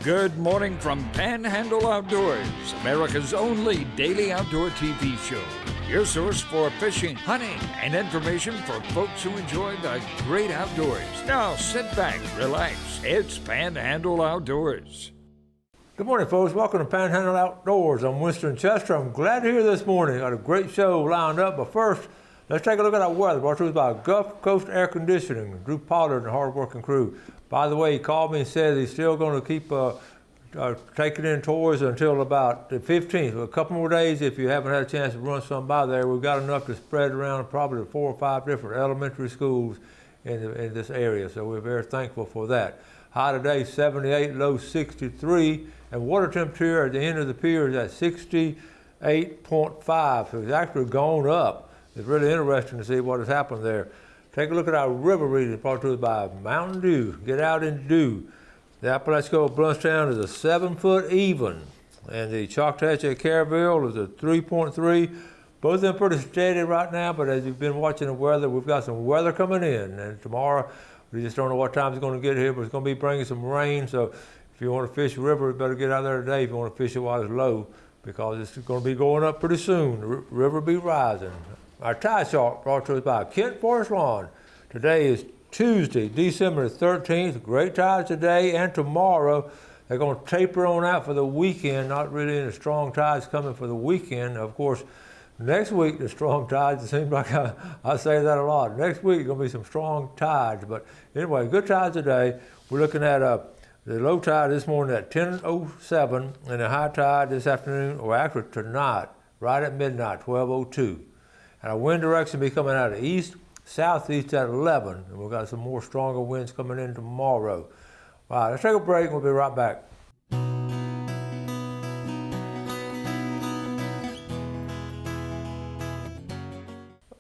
Good morning from Panhandle Outdoors, America's only daily outdoor TV show. Your source for fishing, hunting, and information for folks who enjoy the great outdoors. Now sit back, relax. It's Panhandle Outdoors. Good morning, folks. Welcome to Panhandle Outdoors. I'm Winston Chester. I'm glad to hear this morning. Got a great show lined up, but first, let's take a look at our weather. Brought to us by Gulf Coast Air Conditioning, Drew Pollard and the hard-working crew. By the way, he called me and said he's still going to keep taking in tours until about the 15th. A couple more days if you haven't had a chance to run some by there. We've got enough to spread around probably 4 or 5 different elementary schools in this area, so we're very thankful for that. High today, 78, low 63, and water temperature at the end of the pier is at 68.5, so it's actually gone up. It's really interesting to see what has happened there. Take a look at our river reading brought to us by Mountain Dew. Get out and do. The Apalachicola Bluntstown is a 7-foot even, and the Choctawhatchee Caryville is a 3.3. Both of them pretty steady right now, but as you've been watching the weather, we've got some weather coming in, and tomorrow we just don't know what time it's going to get here, but it's going to be bringing some rain. So if you want to fish the river, you better get out there today if you want to fish it while it's low, because it's going to be going up pretty soon. The river will be rising. Our tide chart brought to us by Kent Forest Lawn. Today is Tuesday, December 13th. Great tides today and tomorrow. They're going to taper on out for the weekend. Not really any strong tides coming for the weekend. Of course, next week the strong tides. It seems like I say that a lot. Next week going to be some strong tides. But anyway, good tides today. We're looking at the low tide this morning at 10:07 and the high tide this afternoon, or actually tonight, right at midnight, 12:02. And our wind direction will be coming out of east, southeast at 11. And we've got some more stronger winds coming in tomorrow. All right, let's take a break and we'll be right back.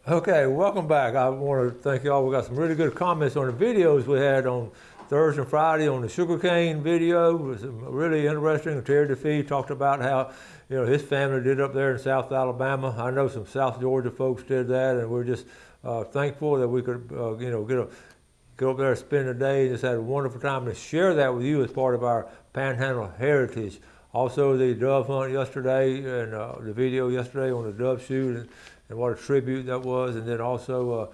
Okay, welcome back. I want to thank you all. We got some really good comments on the videos we had on Thursday and Friday on the sugarcane video. It was really interesting. Terry DeFee talked about how his family did up there in South Alabama. I know some South Georgia folks did that, and we're just thankful that we could get up there and spend a day and just had a wonderful time to share that with you as part of our Panhandle heritage. Also, the dove hunt yesterday and the video yesterday on the dove shoot and what a tribute that was, and then also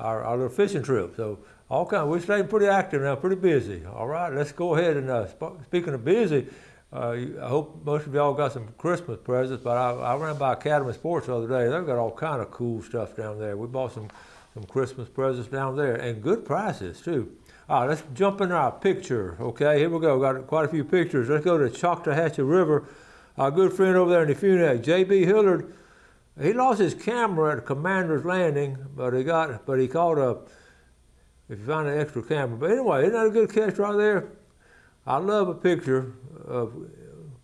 our little fishing trip. So all kinds. We're staying pretty active now, pretty busy. All right, let's go ahead and speaking of busy, I hope most of y'all got some Christmas presents, but I ran by Academy Sports the other day. They've got all kind of cool stuff down there. We bought some Christmas presents down there, and good prices too. All right, let's jump into our picture. Okay, here we go. Got quite a few pictures. Let's go to the Choctawhatchee River. Our good friend over there in the Funac, J.B. Hillard, he lost his camera at Commander's Landing, but he caught if you find an extra camera. But anyway, isn't that a good catch right there? I love a picture of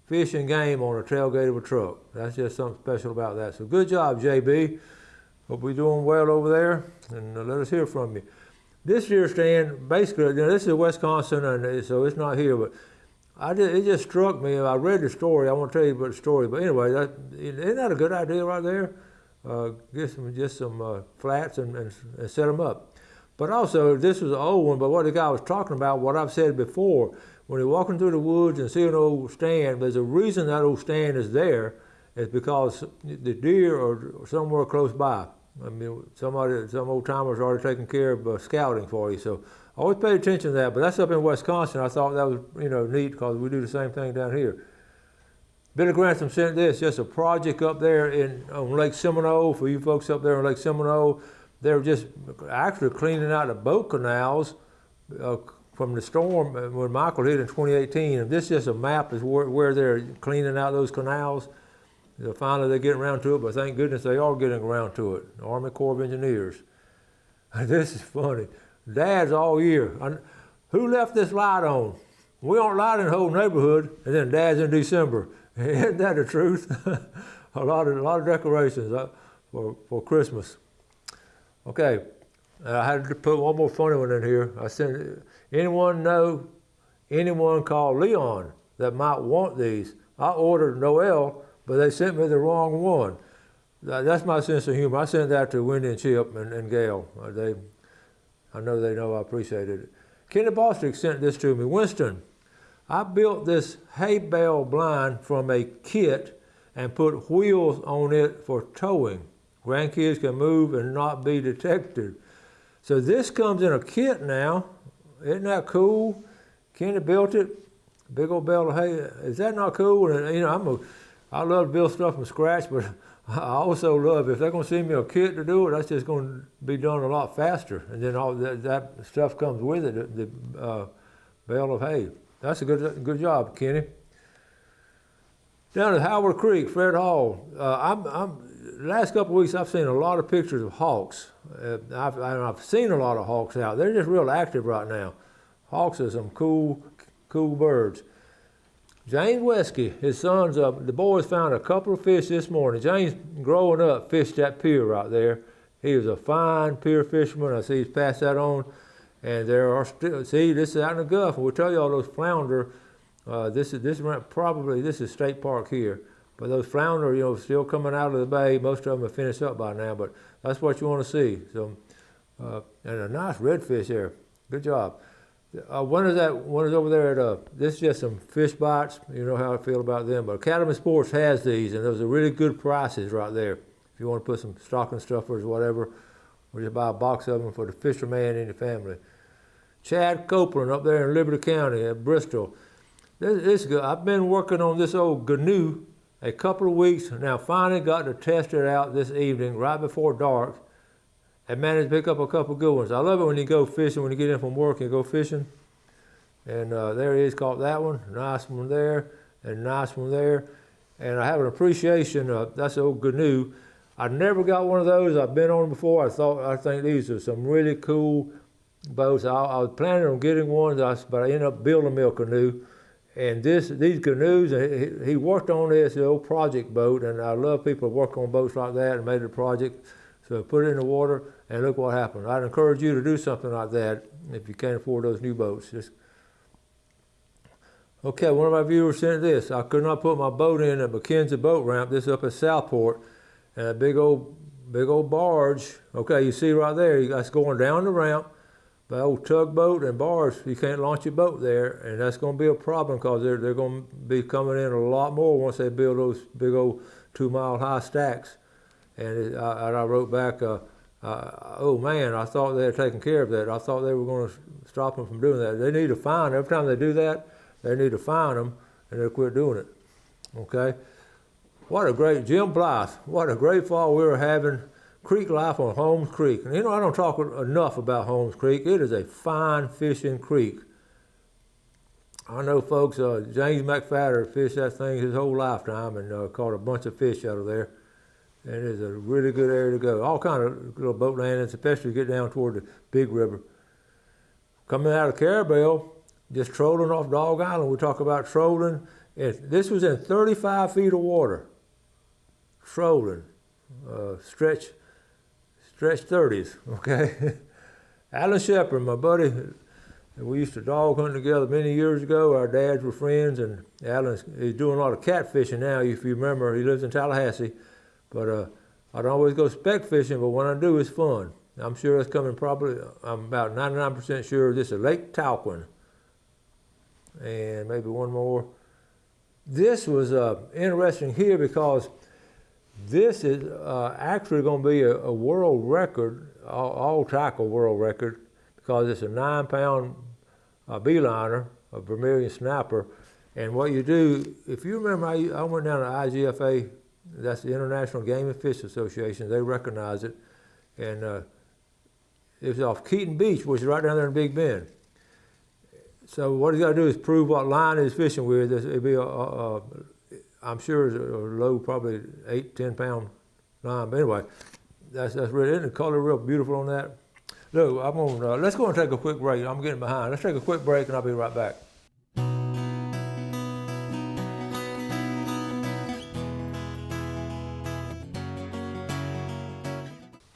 fish and game on a tailgate of a truck. That's just something special about that. So good job, JB. Hope we're doing well over there, and let us hear from you. This deer stand, basically, this is Wisconsin, and so it's not here, but it just struck me. I read the story. I won't tell you about the story, but anyway, isn't that a good idea right there? Get some flats and set them up. But also, this was an old one, but what the guy was talking about, what I've said before, when you're walking through the woods and see an old stand, there's a reason that old stand is there. It's because the deer are somewhere close by. I mean, some old timers already taking care of scouting for you. So always pay attention to that. But that's up in Wisconsin. I thought that was neat because we do the same thing down here. Billy Grantham sent this, just a project up there on Lake Seminole for you folks up there on Lake Seminole. They're just actually cleaning out the boat canals from the storm when Michael hit in 2018. And this is just a map is where they're cleaning out those canals. Finally they're getting around to it, but thank goodness they are getting around to it. The Army Corps of Engineers. This is funny. Dads all year. Who left this light on? We aren't lighting the whole neighborhood, and then dads in December. Isn't that the truth? a lot of decorations for Christmas. Okay, I had to put one more funny one in here. I said, anyone called Leon that might want these? I ordered Noel, but they sent me the wrong one. That's my sense of humor. I sent that to Wendy and Chip and Gail. I know they know I appreciated it. Kenny Bostic sent this to me. Winston, I built this hay bale blind from a kit and put wheels on it for towing. Grandkids can move and not be detected. So this comes in a kit now. Isn't that cool? Kenny built it. Big old bale of hay. Is that not cool? And you know, I love to build stuff from scratch, but I also love, if they're going to send me a kit to do it, that's just going to be done a lot faster. And then all that stuff comes with it, the bale of hay. That's a good job, Kenny. Down at Howard Creek, Fred Hall. The last couple of weeks, I've seen a lot of pictures of hawks. I've seen a lot of hawks out. They're just real active right now. Hawks are some cool birds. James Wesky, his sons, the boys found a couple of fish this morning. James, growing up, fished that pier right there. He was a fine pier fisherman. I see he's passed that on. And there are still, see, this is out in the Gulf, and we'll tell you all those flounder. This is State Park here. But those flounder, you know, still coming out of the bay. Most of them have finished up by now, but that's what you want to see. So, and a nice redfish there. Good job. One is over there at, this is just some fish bites. You know how I feel about them. But Academy Sports has these, and those are really good prices right there. If you want to put some stocking stuffers or whatever, or just buy a box of them for the fisherman in your family. Chad Copeland up there in Liberty County at Bristol. This good. I've been working on this old canoe a couple of weeks. Now finally got to test it out this evening, right before dark, and managed to pick up a couple good ones. I love it when you go fishing, when you get in from work and go fishing. And there he is, caught that one. Nice one there, and nice one there. And I have an appreciation, that's the old canoe. I never got one of those. I've been on them before. I think these are some really cool boats. I was planning on getting one, but I ended up building me a canoe. And these canoes, he worked on this, the old project boat, and I love people who work on boats like that and made it a project. So put it in the water, and look what happened. I'd encourage you to do something like that if you can't afford those new boats. Okay, one of my viewers sent this. I could not put my boat in at McKenzie Boat Ramp. This is up at Southport, and a big old barge. Okay, you see right there, that's going down the ramp. But old tugboat and barge, you can't launch your boat there, and that's going to be a problem because they're going to be coming in a lot more once they build those big old 2-mile high stacks. And I wrote back, oh man, I thought they had taken care of that. I thought they were going to stop them from doing that. They need to fine them. Every time they do that, they need to fine them, and they'll quit doing it. Okay? What a great, Jim Blythe, what a great fall we were having. Creek life on Holmes Creek. And you know, I don't talk enough about Holmes Creek. It is a fine fishing creek. I know folks, James McFadder fished that thing his whole lifetime and caught a bunch of fish out of there. And it is a really good area to go. All kind of little boat landings, especially get down toward the big river. Coming out of Carabel, just trolling off Dog Island. We talk about trolling. This was in 35 feet of water. Trolling, stretch 30s, okay? Alan Shepard, my buddy, we used to dog hunt together many years ago. Our dads were friends, and he's doing a lot of catfishing now. If you remember, he lives in Tallahassee. But I don't always go speck fishing, but when I do, it's fun. I'm sure it's coming I'm about 99% sure this is Lake Talquin. And maybe one more. This was interesting here because this is actually going to be a world record, all tackle world record, because it's a 9-pound beeliner, a Vermilion snapper. And what you do, if you remember, I went down to IGFA, that's the International Game and Fish Association. They recognize it. And it was off Keaton Beach, which is right down there in Big Bend. So what he's got to do is prove what line he's fishing with. It'd be I'm sure it's a low, probably 8-10 pound line. But anyway, that's really, isn't the color real beautiful on that? Look, let's go and take a quick break. I'm getting behind. Let's take a quick break and I'll be right back.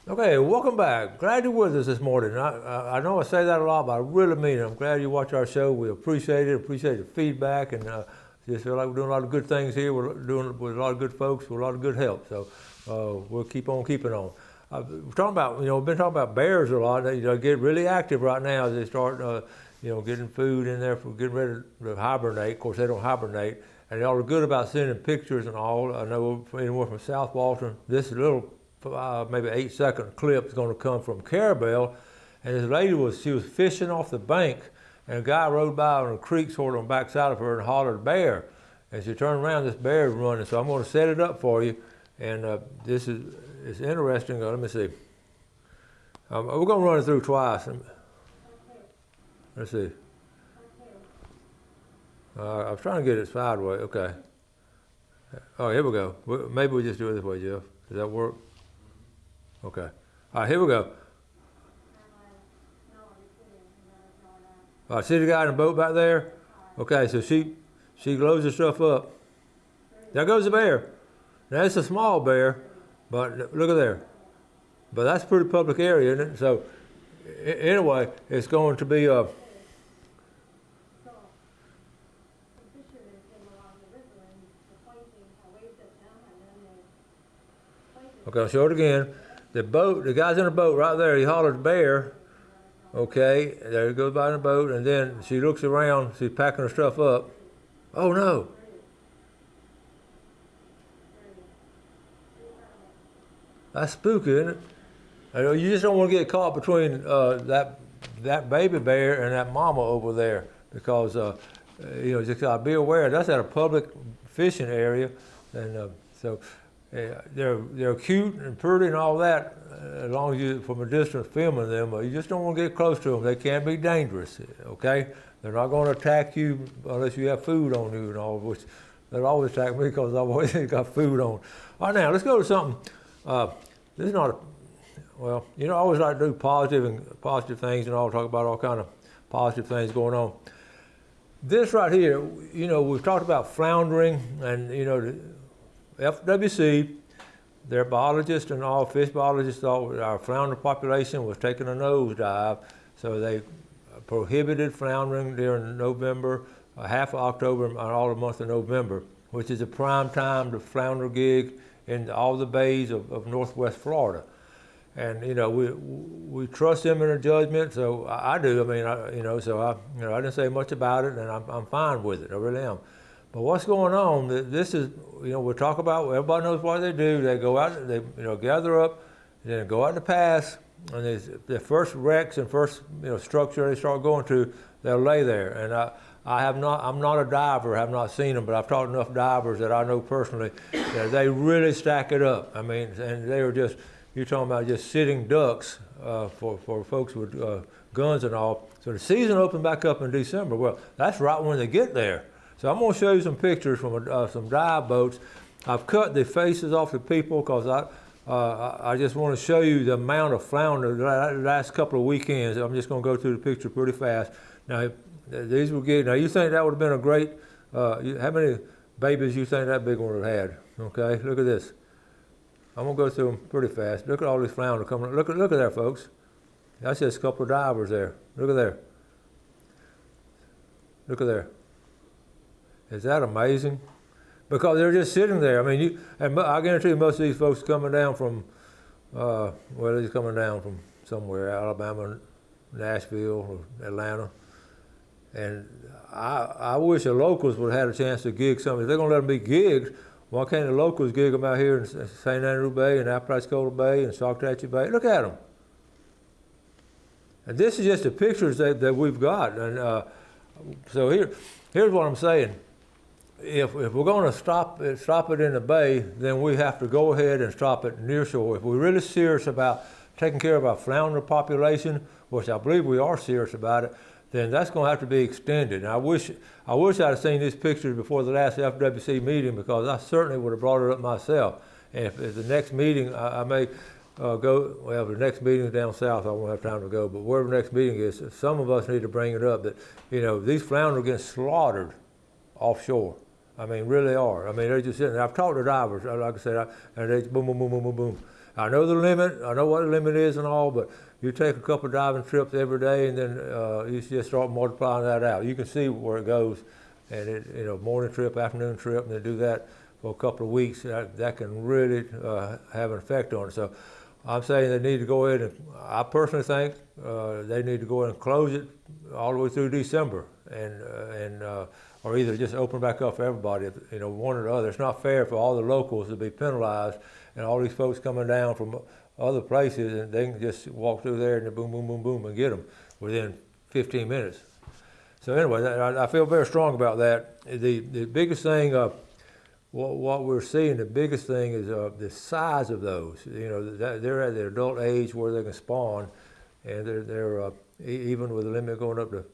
Okay, welcome back. Glad you're with us this morning. I know I say that a lot, but I really mean it. I'm glad you watch our show. We appreciate it, appreciate the feedback, and just feel like we're doing a lot of good things here. We're doing it with a lot of good folks, with a lot of good help. So we'll keep on keeping on. We're talking about, we've been talking about bears a lot. They get really active right now as they start, getting food in there for getting ready to hibernate. Of course, they don't hibernate. And y'all are good about sending pictures and all. I know anywhere from South Walton, this little maybe 8-second clip is going to come from Carabel. And this lady she was fishing off the bank, and a guy rode by on a creek sort of on the backside of her and hollered bear. And she turned around, this bear is running. So I'm going to set it up for you. And it's interesting. Let me see. We're going to run it through twice. Let's see. I was trying to get it sideways. Okay. Oh, here we go. Maybe we just do it this way, Jeff. Does that work? Okay. All right, here we go. See the guy in the boat back there? Okay, so she loads the stuff up. There goes the bear. Now, it's a small bear, but look at there. But that's a pretty public area, isn't it? So, anyway, it's going to be okay, I'll show it again. The guy's in the boat right there. He hollers bear. Okay, there he goes by in the boat, and then she looks around. She's packing her stuff up. Oh no! That's spooky, isn't it? You just don't want to get caught between that baby bear and that mama over there, because just gotta be aware. That's at a public fishing area, and so. They're cute and pretty and all that, as long as you, from a distance, filming them. You just don't want to get close to them. They can be dangerous, okay? They're not going to attack you unless you have food on you and all, which they'll always attack me because I've always got food on. All right, now, let's go to something. This is not, I always like to do positive things and all, talk about all kind of positive things going on. This right here, we've talked about floundering and, FWC, their biologists and all fish biologists thought our flounder population was taking a nosedive, so they prohibited floundering during November, half of October, and all the month of November, which is a prime time to flounder gig in all the bays of Northwest Florida. And we trust them in their judgment, so I do. I didn't say much about it, and I'm fine with it. I really am. But what's going on? This is, we talk about, everybody knows what they do. They go out, they gather up, then go out to pass, and the first wrecks and first structure they start going to, they'll lay there. And I'm not a diver, I have not seen them, but I've taught enough divers that I know personally that they really stack it up. And they are just, you're talking about just sitting ducks for folks with guns and all. So the season opened back up in December. Well, that's right when they get there. So I'm going to show you some pictures from some dive boats. I've cut the faces off the people because I just want to show you the amount of flounder the last couple of weekends. I'm just going to go through the picture pretty fast. Now, these were good. Now, you think that would have been a great, how many babies you think that big one would have had? Okay, look at this. I'm going to go through them pretty fast. Look at all these flounder coming. Look at there, folks. That's just a couple of divers there. Look at there. Look at there. Is that amazing? Because they're just sitting there. And I guarantee you most of these folks coming down from, they're coming down from somewhere, Alabama, Nashville, or Atlanta. And I wish the locals would have had a chance to gig something. If they're going to let them be gigged, why can't the locals gig them out here in St. Andrew Bay and Apalachicola Bay and Salcatchee Bay? Look at them. And this is just the pictures that we've got. And so here's what I'm saying. If we're going to stop it in the bay, then we have to go ahead and stop it near shore. If we're really serious about taking care of our flounder population, which I believe we are serious about it, then that's going to have to be extended. And I wish I'd have seen these pictures before the last FWC meeting, because I certainly would have brought it up myself. And if the next meeting, I may go, well, the next meeting is down south, I won't have time to go, but wherever the next meeting is, some of us need to bring it up that, these flounder are getting slaughtered offshore. Really are. They're just sitting there. I've talked to divers, like I said, and they boom, boom, boom, boom, boom, boom. I know the limit. I know what the limit is and all, but you take a couple of diving trips every day, and then you just start multiplying that out. You can see where it goes, and morning trip, afternoon trip, and they do that for a couple of weeks. That can really have an effect on it. So I'm saying they need to go ahead and, I personally think they need to go ahead and close it all the way through December, or either just open back up for everybody, one or the other. It's not fair for all the locals to be penalized and all these folks coming down from other places, and they can just walk through there and boom, boom, boom, boom, and get them within 15 minutes. So anyway, I feel very strong about that. The biggest thing, what we're seeing, the biggest thing is the size of those. They're at the adult age where they can spawn, and they're even with the limit going up to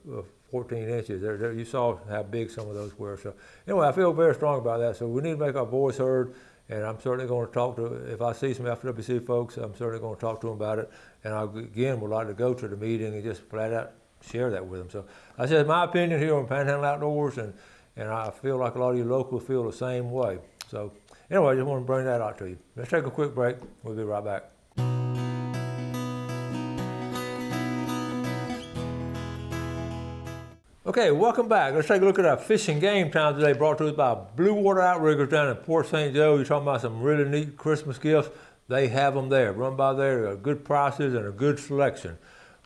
14 inches. You saw how big some of those were. So anyway, I feel very strong about that. So we need to make our voice heard, and I'm certainly going to talk to, if I see some FWC folks, I'm certainly going to talk to them about it. And I, again, would like to go to the meeting and just flat out share that with them. So that's just my opinion here on Panhandle Outdoors, and I feel like a lot of you locals feel the same way. So anyway, I just want to bring that out to you. Let's take a quick break. We'll be right back. Okay, welcome back. Let's take a look at our fishing game time today, brought to us by Blue Water Outriggers down in Port St. Joe. You're talking about some really neat Christmas gifts. They have them there. Run by there, good prices and a good selection.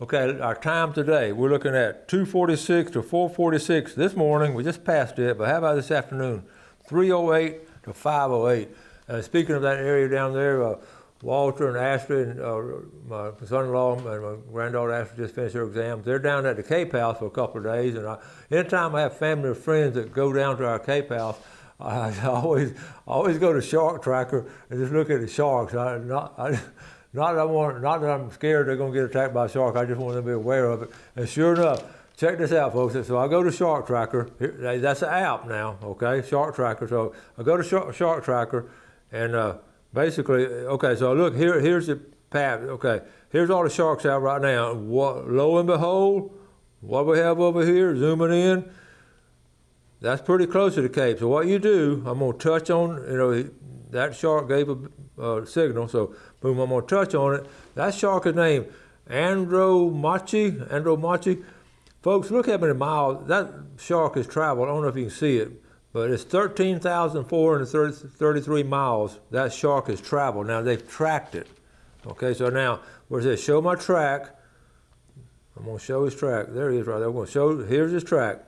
Okay, our time today, we're looking at 2:46 to 4:46 this morning. We just passed it, but how about this afternoon? 3:08 to 5:08. Speaking of that area down there, Walter and Astrid, and my son-in-law and my granddaughter Astrid just finished their exams. They're down at the Cape House for a couple of days, and anytime I have family or friends that go down to our Cape House, I always go to Shark Tracker and just look at the sharks. Not that I'm scared they're going to get attacked by a shark. I just want them to be aware of it. And sure enough, check this out, folks. So I go to Shark Tracker. That's an app now, okay? Shark Tracker. So I go to Shark Tracker, and basically, okay, so look, here's the path. Okay, here's all the sharks out right now. Lo and behold, what we have over here, zooming in, that's pretty close to the Cape. So what you do, I'm going to touch on, that shark gave a signal, so boom, I'm going to touch on it. That shark is named Andromache. Folks, look how many miles that shark has traveled. I don't know if you can see it, but it's 13,433 miles that shark has traveled. Now, they've tracked it. Okay, so now, where's this? Show my track. I'm going to show his track. There he is right there. I'm going to show, here's his track.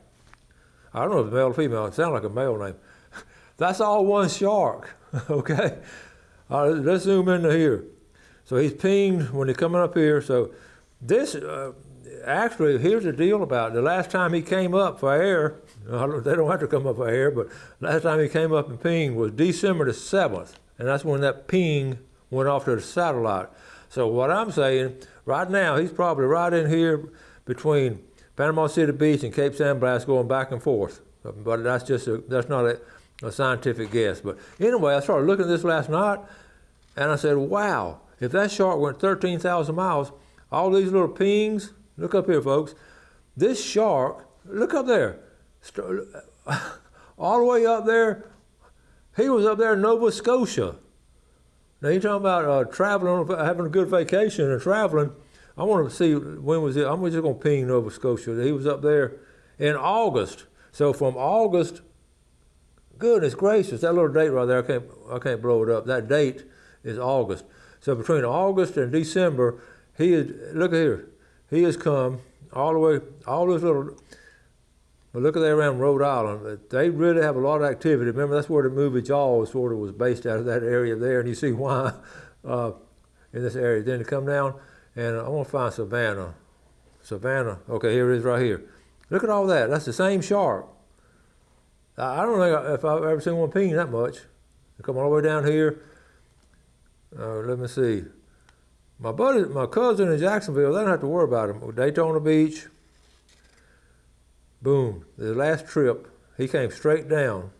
I don't know if it's male or female. It sounds like a male name. That's all one shark, okay? All right, let's zoom into here. So he's pinged when he's coming up here. So this, actually, here's the deal about it. The last time he came up for air, they don't have to come up for air, but last time he came up and pinged was December the 7th, and that's when that ping went off to the satellite. So what I'm saying, right now, he's probably right in here between Panama City Beach and Cape San Blas, going back and forth. But that's not a scientific guess. But anyway, I started looking at this last night, and I said, wow, if that shark went 13,000 miles, all these little pings, look up here, folks, this shark, look up there, all the way up there, he was up there in Nova Scotia. Now you're talking about traveling, having a good vacation and traveling. I want to see, when was it? I'm just going to ping Nova Scotia. He was up there in August. So from August, goodness gracious, that little date right there, I can't blow it up. That date is August. So between August and December, look at here, he has come all the way, all those little, but look at that around Rhode Island. They really have a lot of activity. Remember, that's where the movie Jaws sort of was based out of, that area there, and you see why in this area. Then to come down, and I want to find Savannah. Okay, here it is right here. Look at all that. That's the same shark. I don't think if I've ever seen one ping that much. They come all the way down here. Let me see. My cousin in Jacksonville, they don't have to worry about him. Daytona Beach. Boom. The last trip, he came straight down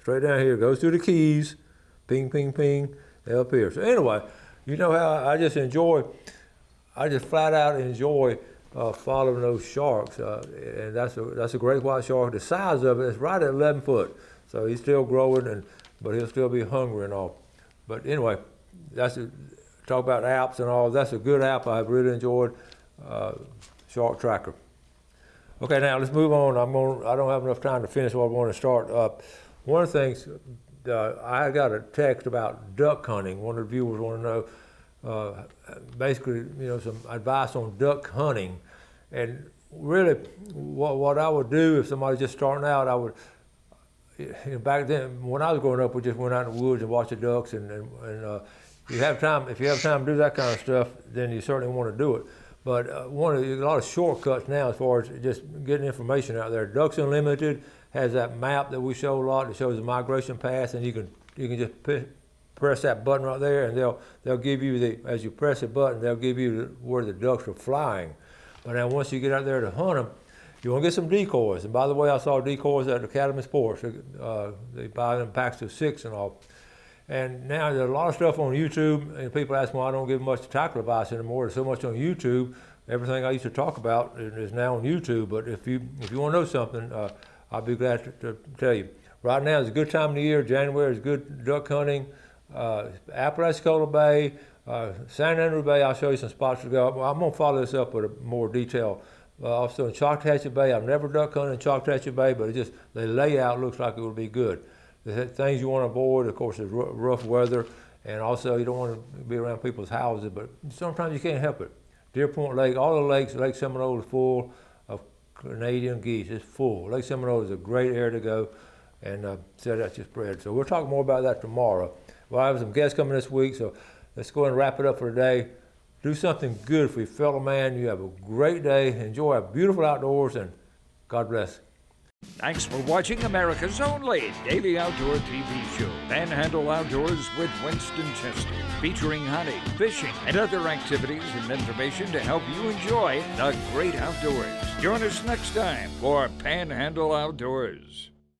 here, goes through the Keys, ping, ping, ping, up here. So anyway, you know how I just flat out enjoy following those sharks, and that's a great white shark. The size of it is right at 11 foot, so he's still growing, but he'll still be hungry and all. But anyway, talk about apps and all. That's a good app. I've really enjoyed Shark Tracker. Okay, now let's move on. I don't have enough time to finish what I want to start. One of the things, I got a text about duck hunting. One of the viewers want to know basically, some advice on duck hunting. And really, what I would do if somebody's just starting out, I would, back then, when I was growing up, we just went out in the woods and watched the ducks. And if you have time to do that kind of stuff, then you certainly want to do it. But a lot of shortcuts now as far as just getting information out there. Ducks Unlimited has that map that we show a lot that shows the migration path, and you can just press that button right there, and they'll give you as you press the button, they'll give you where the ducks are flying. But now once you get out there to hunt them, you want to get some decoys. And by the way, I saw decoys at Academy Sports. They buy them packs of 6 and all. And now there's a lot of stuff on YouTube, and people ask me why I don't give much tackle advice anymore. There's so much on YouTube. Everything I used to talk about is now on YouTube. But if you want to know something, I'll be glad to tell you. Right now is a good time of the year. January is good duck hunting. Apalachicola Bay, San Andrew Bay, I'll show you some spots to go. I'm going to follow this up with more detail. Also in Choctawhatchee Bay, I've never duck hunted in Choctawhatchee Bay, but the layout looks like it would be good. The things you want to avoid, of course, is rough weather, and also you don't want to be around people's houses, but sometimes you can't help it. Deer Point Lake, all the lakes, Lake Seminole is full of Canadian geese. It's full. Lake Seminole is a great area to go, and so that's just spread. So we'll talk more about that tomorrow. Well, I have some guests coming this week, so let's go ahead and wrap it up for today. Do something good for your fellow man. You have a great day. Enjoy a beautiful outdoors, and God bless. Thanks for watching America's only daily outdoor TV show, Panhandle Outdoors with Winston Chester, featuring hunting, fishing, and other activities and information to help you enjoy the great outdoors. Join us next time for Panhandle Outdoors.